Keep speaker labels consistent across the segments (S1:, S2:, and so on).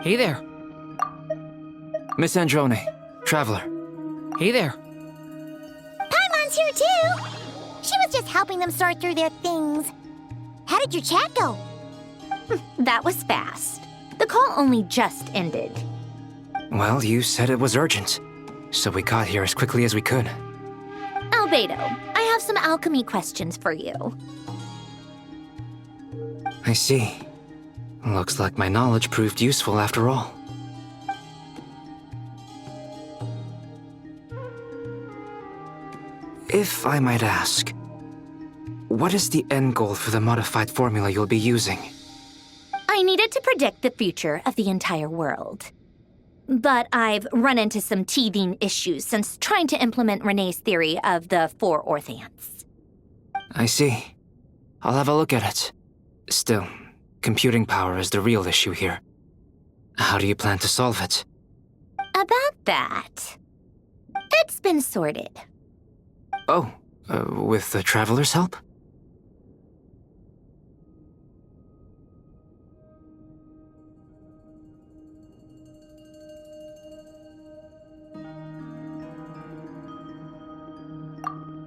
S1: Hey there.
S2: Miss Androne, Traveler.
S1: Hey there.
S3: Paimon's here too! She was just helping them sort through their things. How did your chat go?
S4: That was fast. The call only just ended.
S2: Well, you said it was urgent, so we got here as quickly as we could.
S4: Albedo, I have some alchemy questions for you.
S2: I see. Looks like my knowledge proved useful after all. If I might ask, what is the end goal for the modified formula you'll be using?
S4: I needed to predict the future of the entire world. But I've run into some teething issues since trying to implement Renee's theory of the four orthants.
S2: I see. I'll have a look at it. Still, computing power is the real issue here. How do you plan to solve it?
S4: About that, it's been sorted.
S2: Oh, with the Traveler's help?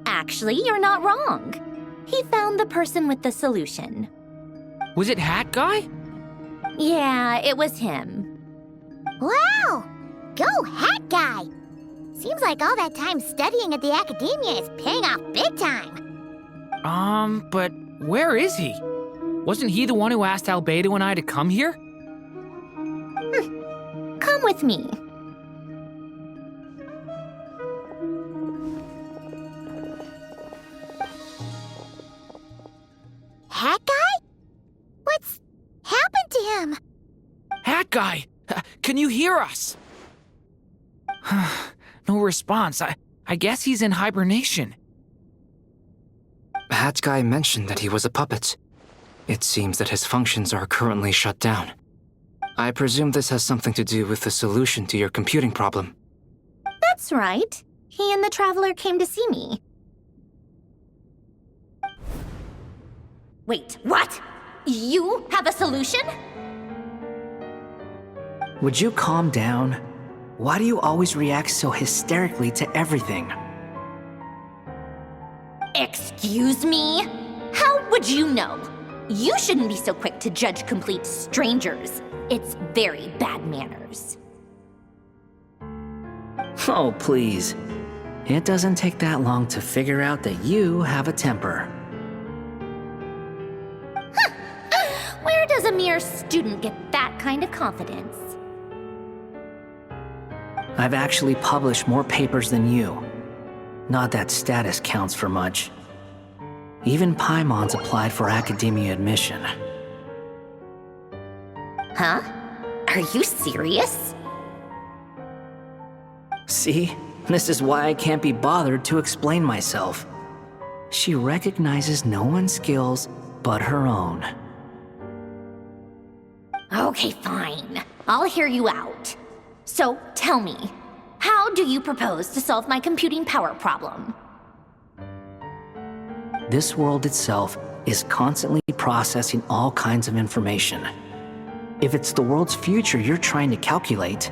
S4: Actually, you're not wrong. He found the person with the solution.
S1: Was it Hat Guy?
S4: Yeah, it was him.
S3: Wow! Go Hat Guy! Seems like all that time studying at the academia is paying off big time.
S1: But where is he? Wasn't he the one who asked Albedo and I to come here?
S4: Come with me.
S3: Hat Guy? What's happened to him?
S1: Hat Guy! Can you hear us? No response. I guess he's in hibernation.
S2: Hat Guy mentioned that he was a puppet. It seems that his functions are currently shut down. I presume this has something to do with the solution to your computing problem.
S4: That's right. He and the Traveler came to see me. Wait, what? You have a solution?
S5: Would you calm down? Why do you always react so hysterically to everything?
S4: Excuse me? How would you know? You shouldn't be so quick to judge complete strangers. It's very bad manners.
S5: Oh, please. It doesn't take that long to figure out that you have a temper.
S4: Where does a mere student get that kind of confidence?
S5: I've actually published more papers than you. Not that status counts for much. Even Paimon's applied for academia admission.
S4: Huh? Are you serious?
S5: See? This is why I can't be bothered to explain myself. She recognizes no one's skills but her own.
S4: Okay, fine. I'll hear you out. So, tell me, how do you propose to solve my computing power problem?
S5: This world itself is constantly processing all kinds of information. If it's the world's future you're trying to calculate,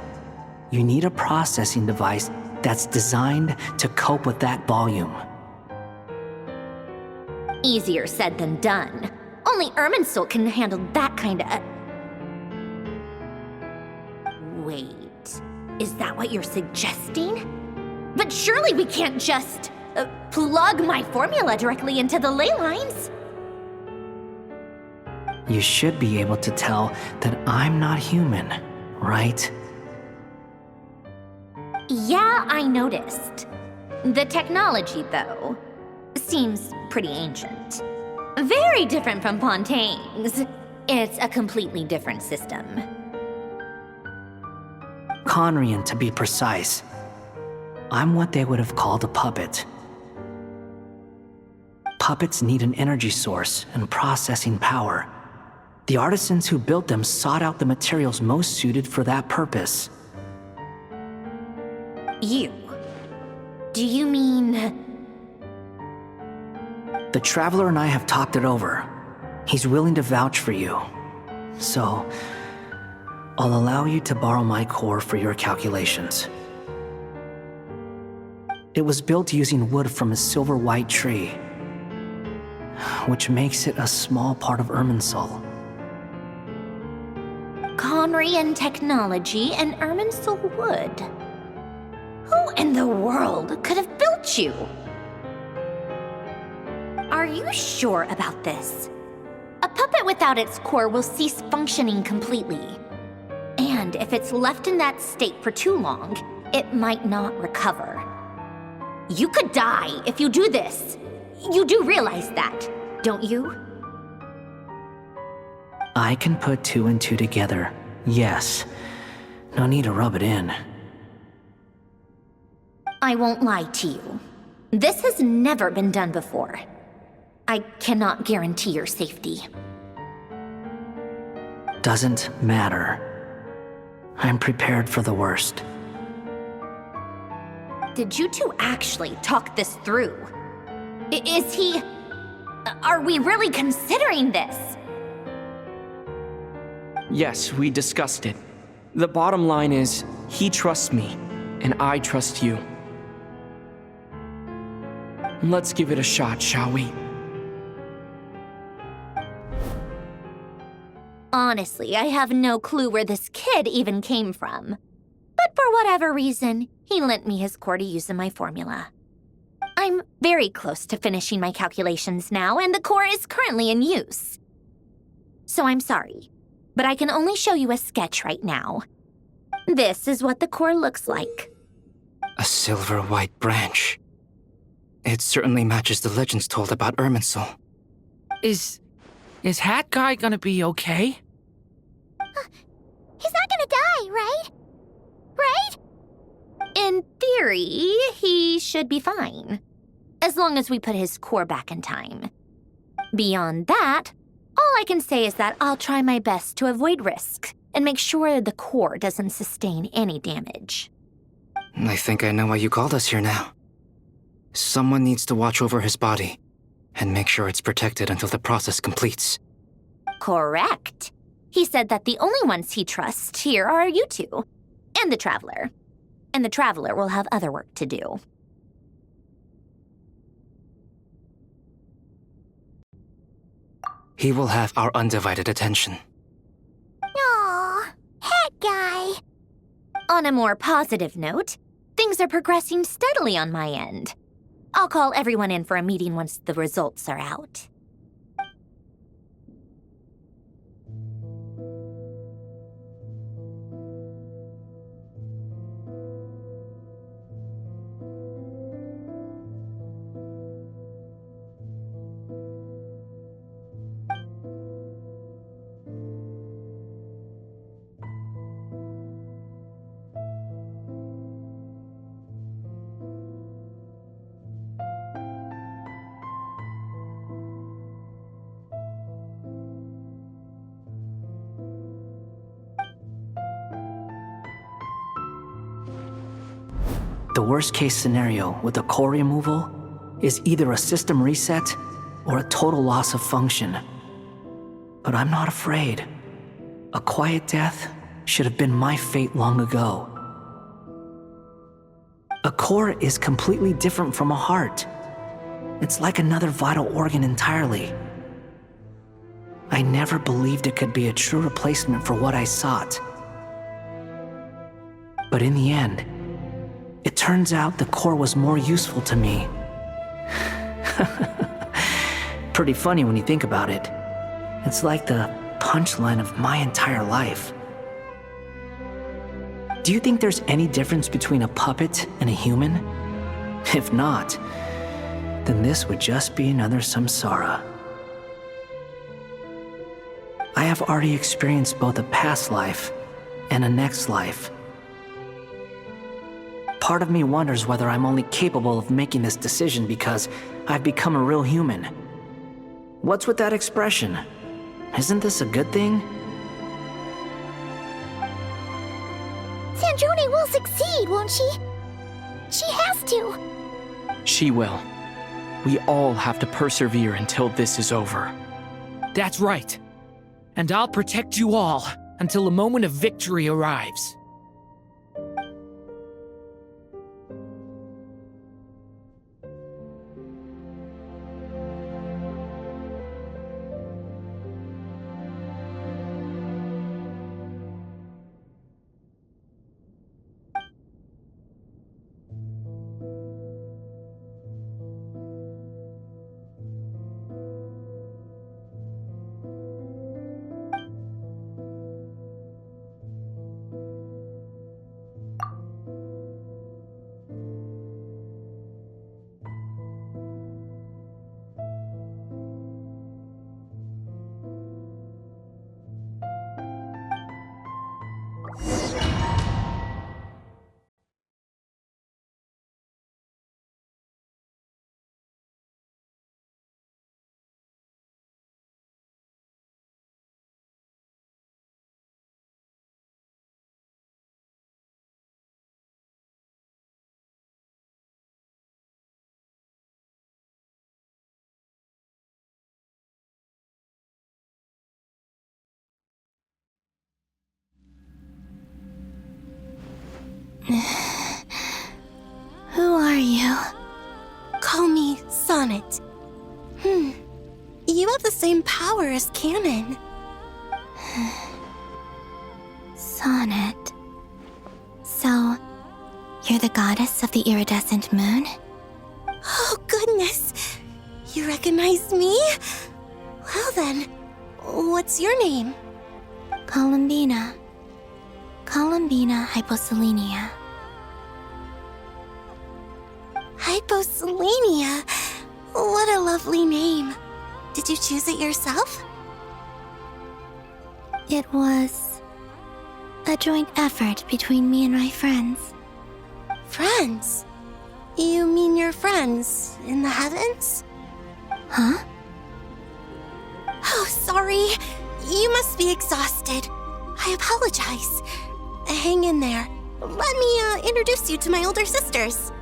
S5: you need a processing device that's designed to cope with that volume.
S4: Easier said than done. Only Irminsul can handle that kind of... Wait, is that what you're suggesting? But surely we can't just plug my formula directly into the ley lines.
S5: You should be able to tell that I'm not human, right?
S4: Yeah, I noticed. The technology, though, seems pretty ancient. Very different from Fontaine's. It's a completely different system.
S5: Conrian, to be precise. I'm what they would have called a puppet. Puppets need an energy source and processing power. The artisans who built them sought out the materials most suited for that purpose.
S4: You? Do you mean...
S5: The Traveler and I have talked it over. He's willing to vouch for you. So, I'll allow you to borrow my core for your calculations. It was built using wood from a silver white tree, which makes it a small part of Irminsul.
S4: Conrian technology and Irminsul wood. Who in the world could have built you? Are you sure about this? A puppet without its core will cease functioning completely. And if it's left in that state for too long, it might not recover. You could die if you do this. You do realize that, don't you?
S5: I can put two and two together, yes. No need to rub it in.
S4: I won't lie to you. This has never been done before. I cannot guarantee your safety.
S5: Doesn't matter. I'm prepared for the worst.
S4: Did you two actually talk this through? Is he... Are we really considering this?
S6: Yes, we discussed it. The bottom line is, he trusts me, and I trust you. Let's give it a shot, shall we?
S4: Honestly, I have no clue where this kid even came from. But for whatever reason, he lent me his core to use in my formula. I'm very close to finishing my calculations now, and the core is currently in use. So I'm sorry, but I can only show you a sketch right now. This is what the core looks like.
S2: A silver white branch. It certainly matches the legends told about Irminsul.
S1: Is Hat Guy gonna be okay?
S3: He's not gonna die, right? Right?
S4: In theory, he should be fine. As long as we put his core back in time. Beyond that, all I can say is that I'll try my best to avoid risk and make sure the core doesn't sustain any damage.
S2: I think I know why you called us here now. Someone needs to watch over his body and make sure it's protected until the process completes.
S4: Correct. He said that the only ones he trusts here are you two, and the Traveler. And the Traveler will have other work to do.
S2: He will have our undivided attention.
S3: Aw, Hat Guy.
S4: On a more positive note, things are progressing steadily on my end. I'll call everyone in for a meeting once the results are out.
S5: The worst case scenario with the core removal is either a system reset or a total loss of function. But I'm not afraid. A quiet death should have been my fate long ago. A core is completely different from a heart. It's like another vital organ entirely. I never believed it could be a true replacement for what I sought. But in the end, it turns out the core was more useful to me. Pretty funny when you think about it. It's like the punchline of my entire life. Do you think there's any difference between a puppet and a human? If not, then this would just be another samsara. I have already experienced both a past life and a next life. Part of me wonders whether I'm only capable of making this decision because I've become a real human. What's with that expression? Isn't this a good thing?
S3: Sandrone will succeed, won't she? She has to.
S6: She will. We all have to persevere until this is over.
S1: That's right. And I'll protect you all until a moment of victory arrives.
S7: Who are you? Call me Sonnet. You have the same power as Canon. Sonnet. So, you're the goddess of the iridescent moon? Oh, goodness! You recognize me? Well then, what's your name? Columbina. Columbina Hyposelenia. Hyposelenia? What a lovely name. Did you choose it yourself? It was a joint effort between me and my friends. Friends? You mean your friends in the heavens? Huh? Oh, sorry. You must be exhausted. I apologize. Hang in there. Let me introduce you to my older sisters.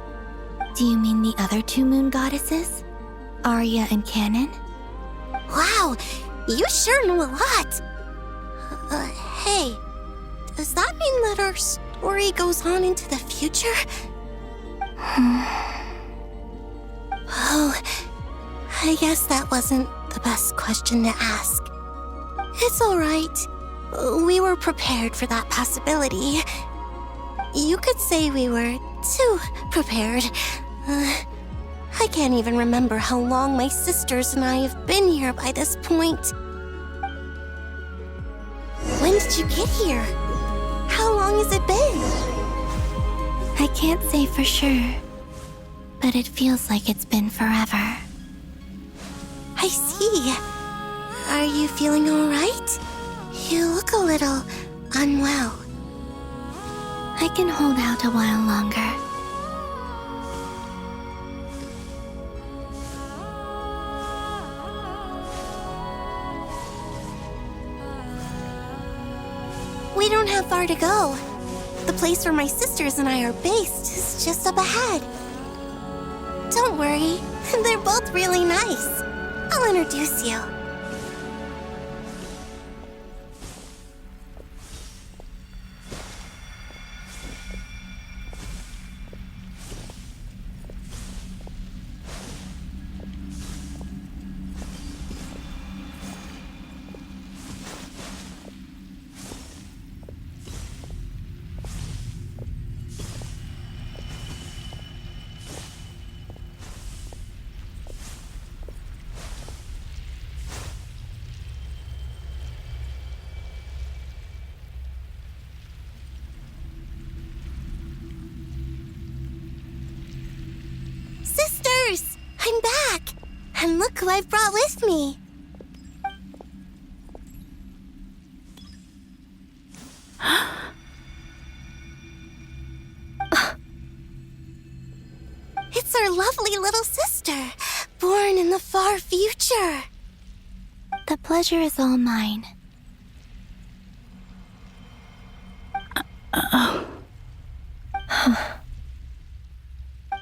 S7: Do you mean the other two moon goddesses? Arya and Canon? Wow, you sure know a lot. Hey, does that mean that our story goes on into the future? Oh, I guess that wasn't the best question to ask. It's alright. We were prepared for that possibility. You could say we were too prepared. I can't even remember how long my sisters and I have been here by this point. When did you get here? How long has it been? I can't say for sure, but it feels like it's been forever. I see. Are you feeling all right? You look a little unwell. I can hold out a while longer. We don't have far to go. The place where my sisters and I are based is just up ahead. Don't worry, they're both really nice. I'll introduce you. course! I'm back! And look who I've brought with me! It's our lovely little sister, born in the far future.
S3: The pleasure is all mine.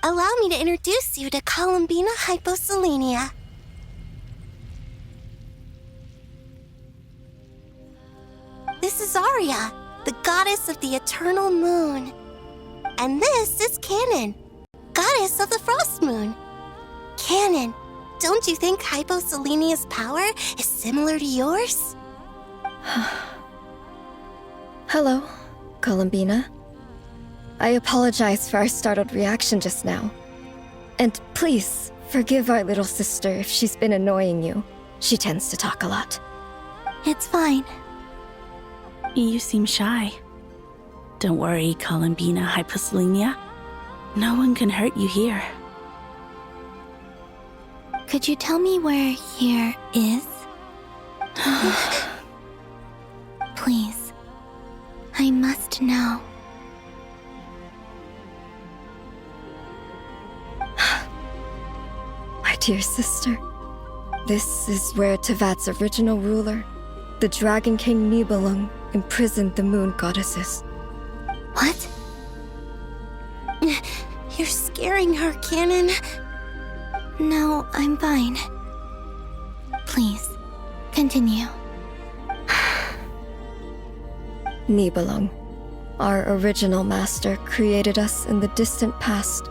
S7: Allow me to introduce you to Columbina Hyposelenia. This is Arya, the goddess of the eternal moon. And this is Canon, goddess of the frost moon. Canon, don't you think Hyposelenia's power is similar to yours?
S8: Hello, Columbina. I apologize for our startled reaction just now. And please, forgive our little sister if she's been annoying you. She tends to talk a lot.
S3: It's fine.
S9: You seem shy. Don't worry, Columbina Hyposelenia. No one can hurt you here.
S3: Could you tell me where here is? Please. I must know.
S8: My dear sister, this is where Tevat's original ruler, the Dragon King Nibelung, imprisoned the moon goddesses.
S3: What?
S7: You're scaring her, Canon.
S3: No, I'm fine. Please, continue.
S8: Nibelung, our original master, created us in the distant past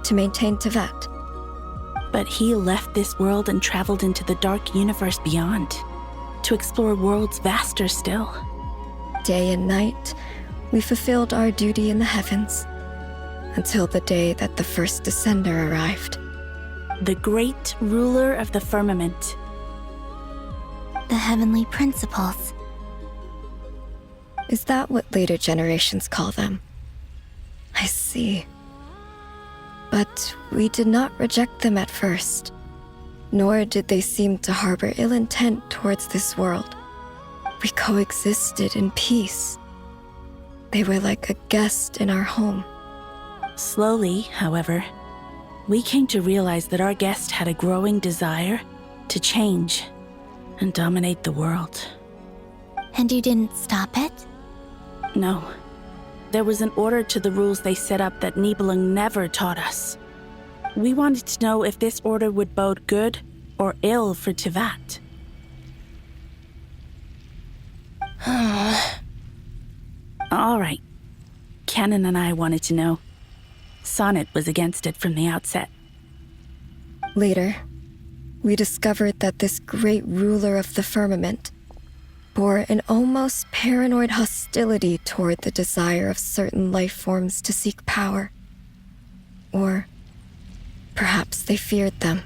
S8: to maintain Tevat.
S9: But he left this world and traveled into the dark universe beyond, to explore worlds vaster still.
S8: Day and night, we fulfilled our duty in the heavens, until the day that the first descender arrived.
S9: The great ruler of the firmament.
S3: The heavenly principles.
S8: Is that what later generations call them? I see. But we did not reject them at first, nor did they seem to harbor ill intent towards this world. We coexisted in peace. They were like a guest in our home.
S9: Slowly, however, we came to realize that our guest had a growing desire to change and dominate the world.
S3: And you didn't stop it?
S9: No. There was an order to the rules they set up that Nibelung never taught us. We wanted to know if this order would bode good or ill for Tevat. All right. Canon and I wanted to know. Sonnet was against it from the outset.
S8: Later, we discovered that this great ruler of the firmament bore an almost paranoid hostility toward the desire of certain life forms to seek power. Or perhaps they feared them.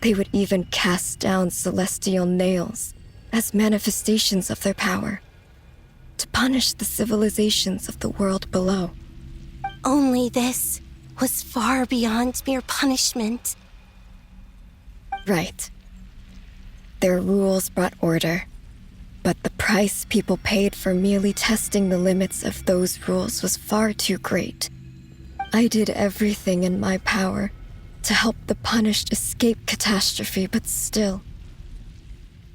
S8: They would even cast down celestial nails as manifestations of their power, to punish the civilizations of the world below.
S7: Only this was far beyond mere punishment.
S8: Right. Their rules brought order, but the price people paid for merely testing the limits of those rules was far too great. I did everything in my power to help the punished escape catastrophe, but still,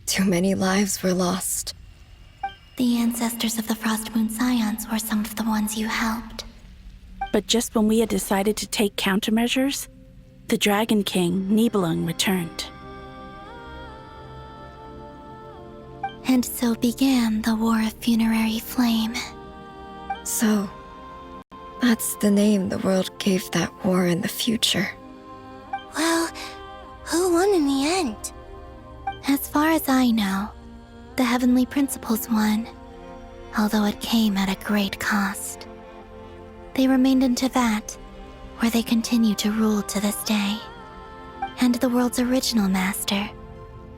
S8: too many lives were lost.
S3: The ancestors of the Frost Moon Scions were some of the ones you helped.
S9: But just when we had decided to take countermeasures, the Dragon King, Nibelung, returned.
S3: And so began the War of Funerary Flame.
S8: So, that's the name the world gave that war in the future.
S7: Well, who won in the end?
S3: As far as I know, the Heavenly Principles won, although it came at a great cost. They remained in Tevat, where they continue to rule to this day. And the world's original master,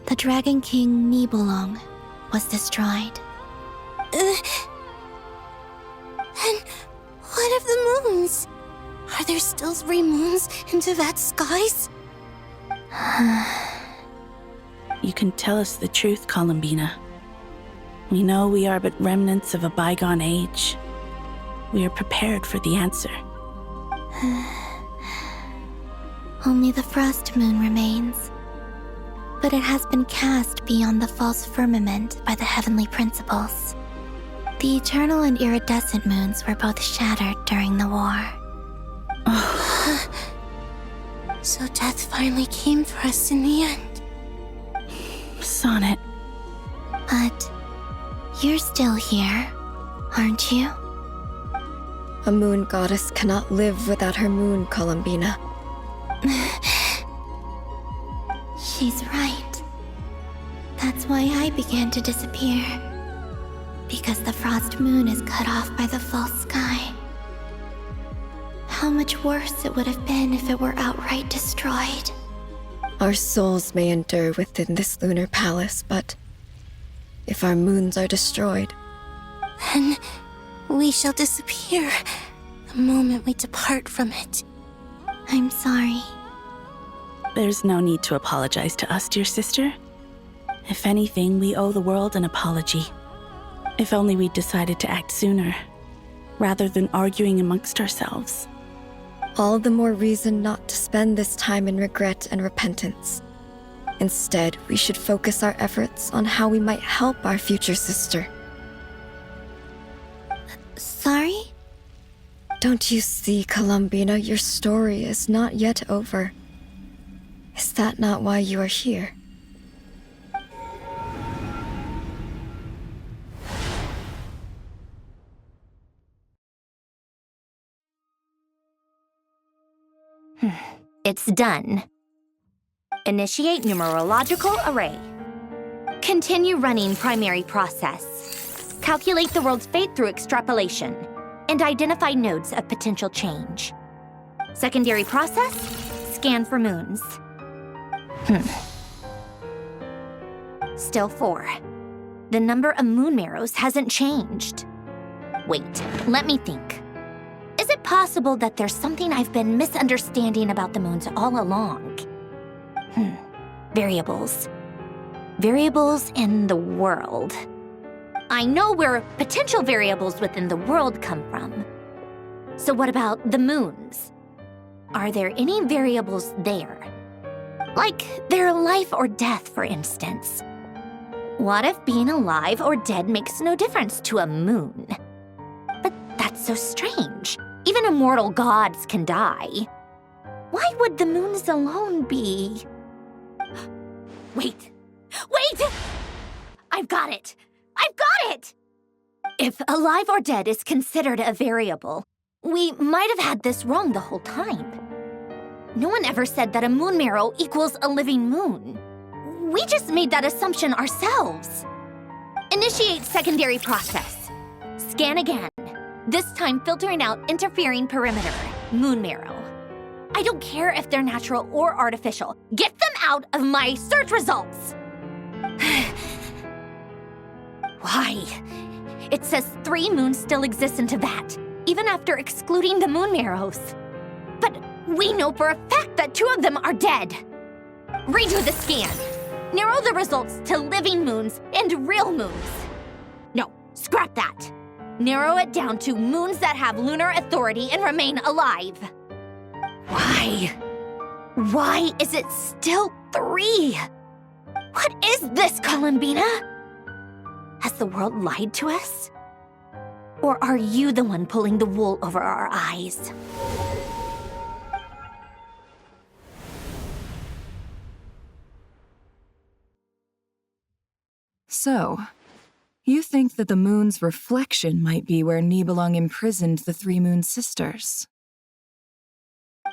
S3: the Dragon King Nibelung, was destroyed.
S7: And what of the moons? Are there still 3 moons in Tevat's skies?
S9: You can tell us the truth, Columbina. We know we are but remnants of a bygone age. We are prepared for the answer.
S3: Only the frost moon remains. But it has been cast beyond the false firmament by the heavenly principles. The eternal and iridescent moons were both shattered during the war.
S7: So death finally came for us in the end.
S9: Sonnet.
S3: But you're still here, aren't you?
S8: A moon goddess cannot live without her moon, Columbina.
S3: She's right. That's why I began to disappear. Because the frost moon is cut off by the false sky. How much worse it would have been if it were outright destroyed.
S8: Our souls may endure within this lunar palace, but if our moons are destroyed,
S7: Then we shall disappear the moment we depart from it.
S3: I'm sorry.
S9: There's no need to apologize to us, dear sister. If anything, we owe the world an apology. If only we'd decided to act sooner, rather than arguing amongst ourselves.
S8: all the more reason not to spend this time in regret and repentance. Instead, we should focus our efforts on how we might help our future sister.
S3: Sorry?
S8: Don't you see, Columbina, your story is not yet over. Is that not why you are here?
S4: It's done. Initiate numerological array. Continue running primary process. Calculate the world's fate through extrapolation, and identify nodes of potential change. Secondary process, scan for moons. Still 4. The number of moon marrows hasn't changed. Wait, let me think. Is it possible that there's something I've been misunderstanding about the moons all along? Variables. Variables in the world. I know where potential variables within the world come from. So what about the moons? Are there any variables there? Like their life or death, for instance. What if being alive or dead makes no difference to a moon? But that's so strange. Even immortal gods can die. Why would the moons alone be? Wait! I've got it! If alive or dead is considered a variable, we might have had this wrong the whole time. No one ever said that a moon marrow equals a living moon. We just made that assumption ourselves. Initiate secondary process. Scan again. This time filtering out interfering perimeter, moon marrow. I don't care if they're natural or artificial. Get them out of my search results! Why? It says 3 moons still exist in Teyvat, even after excluding the moon marrows. But we know for a fact that 2 of them are dead. Redo the scan. Narrow the results to living moons and real moons. No, scrap that. Narrow it down to moons that have lunar authority and remain alive. Why? Why is it still 3? What is this, Columbina? Has the world lied to us? Or are you the one pulling the wool over our eyes?
S10: So, you think that the moon's reflection might be where Nibelung imprisoned the 3 moon sisters?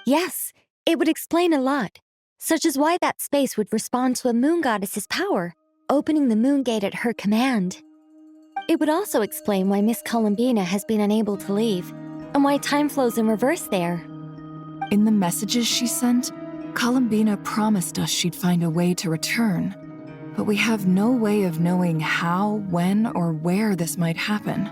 S11: Yes, it would explain a lot, such as why that space would respond to a moon goddess's power, opening the moon gate at her command. It would also explain why Miss Columbina has been unable to leave, and why time flows in reverse there.
S10: In the messages she sent, Columbina promised us she'd find a way to return, but we have no way of knowing how, when, or where this might happen.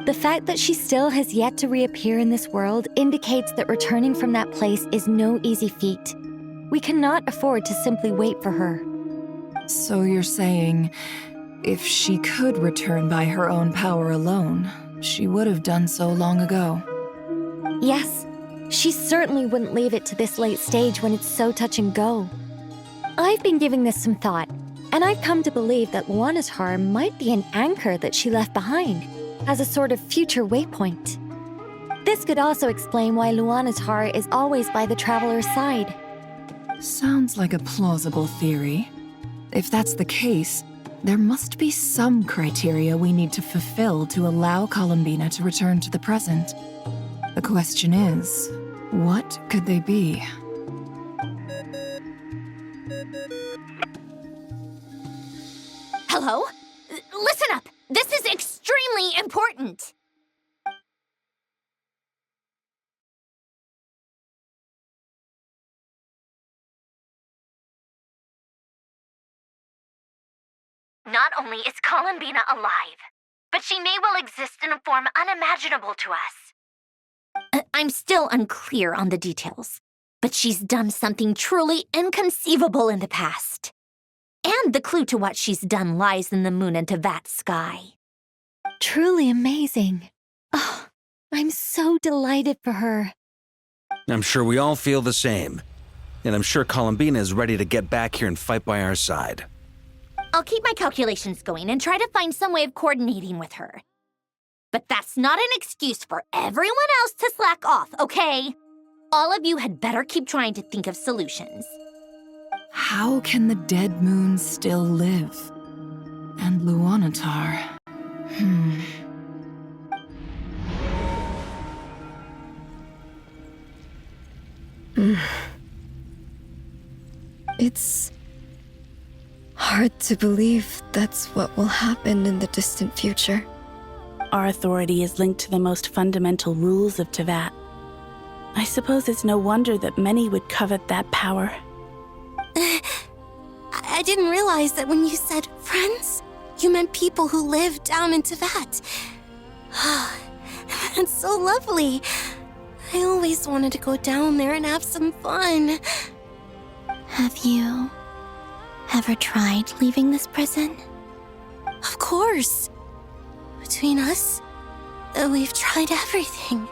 S11: The fact that she still has yet to reappear in this world indicates that returning from that place is no easy feat. We cannot afford to simply wait for her.
S10: So you're saying, if she could return by her own power alone, she would have done so long ago?
S11: Yes, she certainly wouldn't leave it to this late stage when it's so touch and go. I've been giving this some thought, and I've come to believe that Luanatar might be an anchor that she left behind, as a sort of future waypoint. This could also explain why Luanatar is always by the traveler's side.
S10: Sounds like a plausible theory. If that's the case, there must be some criteria we need to fulfill to allow Columbina to return to the present. The question is, what could they be?
S4: Hello? Listen up! This is extremely important! Not only is Columbina alive, but she may well exist in a form unimaginable to us. I'm still unclear on the details, but she's done something truly inconceivable in the past. And the clue to what she's done lies in the moon and Tevat sky.
S11: Truly amazing. Oh, I'm so delighted for her.
S12: I'm sure we all feel the same. And I'm sure Columbina is ready to get back here and fight by our side.
S4: I'll keep my calculations going and try to find some way of coordinating with her. But that's not an excuse for everyone else to slack off, okay? All of you had better keep trying to think of solutions.
S10: How can the dead moon still live? And Luanatar...
S8: It's hard to believe that's what will happen in the distant future.
S9: Our authority is linked to the most fundamental rules of Tevat. I suppose it's no wonder that many would covet that power.
S7: I didn't realize that when you said friends, you meant people who live down in Tevat. That's so lovely. I always wanted to go down there and have some fun.
S3: Have you ever tried leaving this prison?
S7: Of course. Between us, we've tried everything.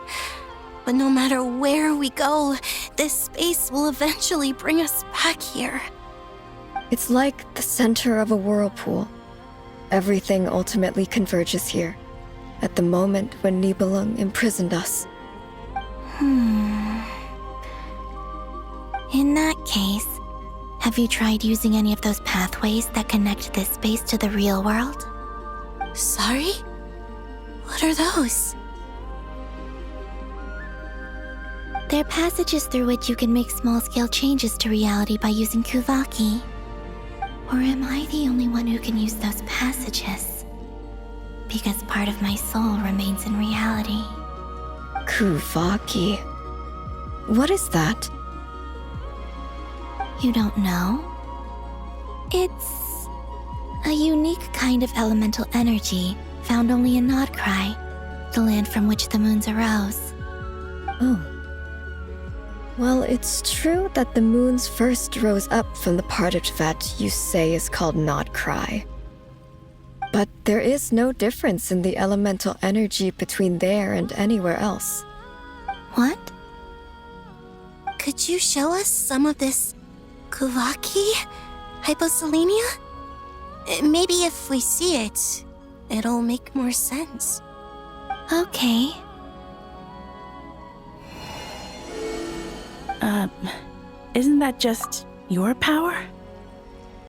S7: But no matter where we go, this space will eventually bring us back here.
S8: It's like the center of a whirlpool. Everything ultimately converges here, at the moment when Nibelung imprisoned us.
S3: In that case, have you tried using any of those pathways that connect this space to the real world?
S7: Sorry? What are those?
S3: They're passages through which you can make small-scale changes to reality by using Kuvaki. Or am I the only one who can use those passages? Because part of my soul remains in reality.
S8: Kuvaki. What is that?
S3: You don't know? It's a unique kind of elemental energy found only in Nodcry, the land from which the moons arose.
S8: Oh. Well, it's true that the moons first rose up from the part of Tevat you say is called Nodcry. But there is no difference in the elemental energy between there and anywhere else.
S3: What?
S7: Could you show us some of this Kuvaki? Hyposelenia? Maybe if we see it, it'll make more sense.
S3: Okay.
S9: Isn't that just your power?